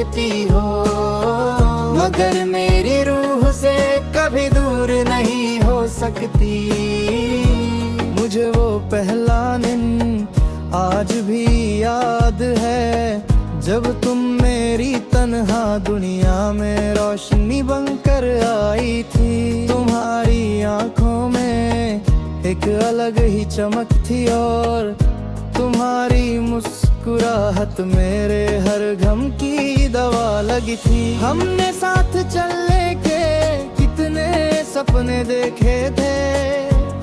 सकती हो, मगर मेरी रूह से कभी दूर नहीं हो सकती। मुझे वो पहला दिन आज भी याद है, जब तुम मेरी तन्हा दुनिया में रोशनी बनकर आई थी। तुम्हारी आंखों में एक अलग ही चमक थी और तुम्हारी मुस्कुराहट मेरे हर गम की दवा लगी थी। हमने साथ चलने के कितने सपने देखे थे,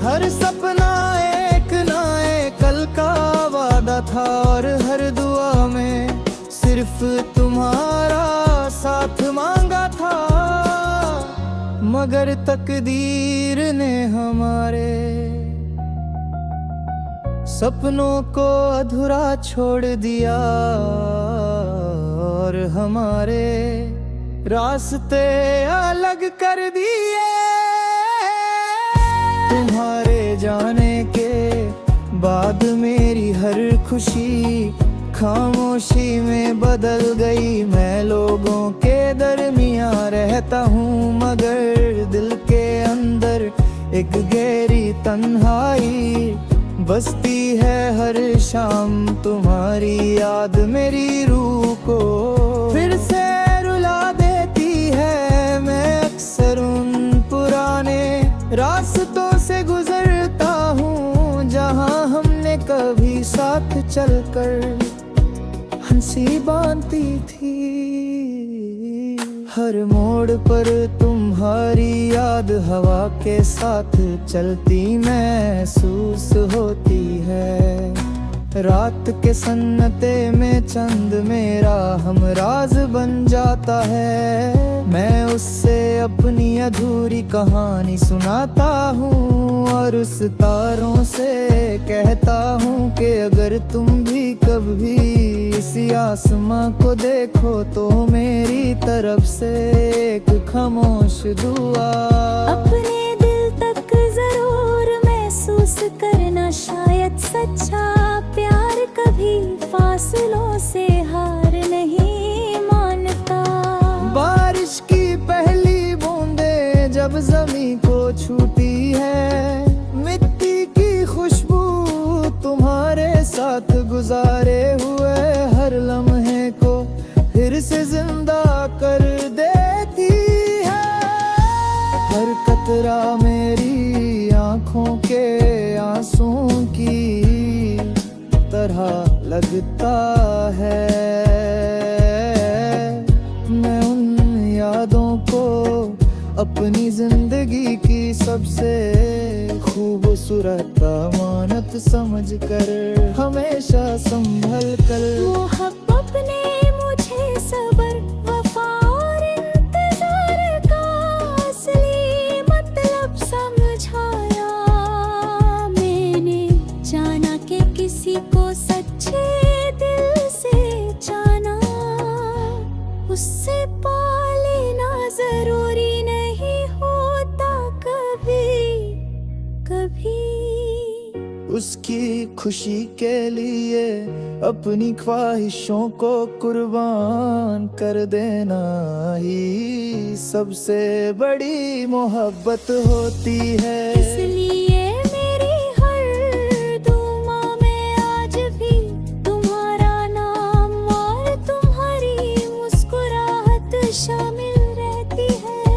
हर सपना एक नए कल का वादा था और हर दुआ में सिर्फ तुम्हारा साथ मांगा था। मगर तकदीर ने हमारे सपनों को अधूरा छोड़ दिया और हमारे रास्ते अलग कर दिए। तुम्हारे जाने के बाद मेरी हर खुशी खामोशी में बदल गई। मैं लोगों के दरमियां रहता हूँ, मगर दिल के अंदर एक गहरी तन्हाई बसती है हर शाम। तुम्हारी याद मेरी रूह को फिर से रुला देती है। मैं अक्सर उन पुराने रास्तों से गुजरता हूँ, जहाँ हमने कभी साथ चलकर हंसी बांधती थी। हर मोड़ पर तुम्हारी याद हवा के साथ चलती महसूस होती है। रात के सन्नाटे में चंद मेरा हमराज बन जाता है। मैं उससे अपनी अधूरी कहानी सुनाता हूँ और उस तारों से कहता हूँ कि अगर तुम भी कभी इसी आसमां को देखो तो मेरी तरफ से एक खामोश दुआ। अपने दिल तक जरूर महसूस करना, शायद सच्चा प्यार कभी फासलों से हार नहीं मानता। बारिश की पहली बूंदे जब जमीन को छूती है, मिट्टी की खुशबू तुम्हारे साथ गुजारे हुए हर लम्हे को फिर से जिंदा कर देती है। हर कतरा मेरी आंखों के आंसुओं की तरह लगता है। मैं उन यादों को अपनी जिंदगी की सबसे खूबसूरत अमानत समझकर हमेशा संभल कर। मोहब्बत ने मुझे सब्र, वफा और इंतजार का असली मतलब समझाया। मैंने जाना कि किसी को सच्चे दिल से जाना, उससे पा लेना जरूरी नहीं होता कभी कभी। उसकी खुशी के लिए अपनी ख्वाहिशों को कुर्बान कर देना ही सबसे बड़ी मोहब्बत होती है। इसलिए मेरी हर दुआ में आज भी तुम्हारा नाम और तुम्हारी मुस्कुराहट शामिल रहती है।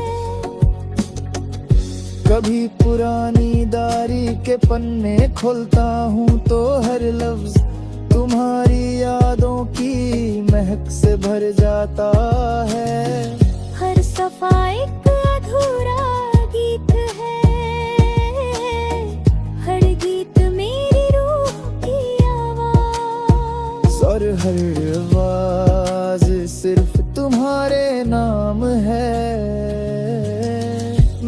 कभी पुरानी डायरी के पन्ने खोलता हूँ तो हर लफ्ज तुम्हारी यादों की महक से भर जाता है। हर सफा एक अधूरा गीत है, हर गीत मेरी रूह की आवाज और हर आवाज सिर्फ तुम्हारे नाम है।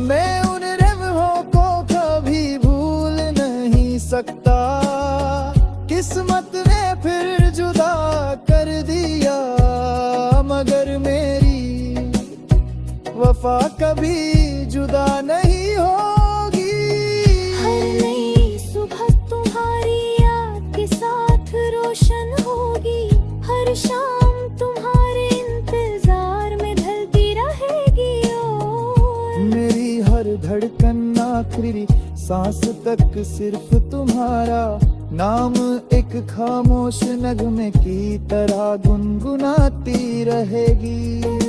मैं उन लम्हों को कभी भूल नहीं सकता। किस्मत ने फिर जुदा कर दिया, मगर मेरी वफा कभी जुदा नहीं होगी। हर नई सुबह तुम्हारी याद के साथ रोशन होगी, हर शाम तुम्हारे इंतजार आखिरी सांस तक सिर्फ तुम्हारा नाम एक खामोश नगमे की तरह गुनगुनाती रहेगी।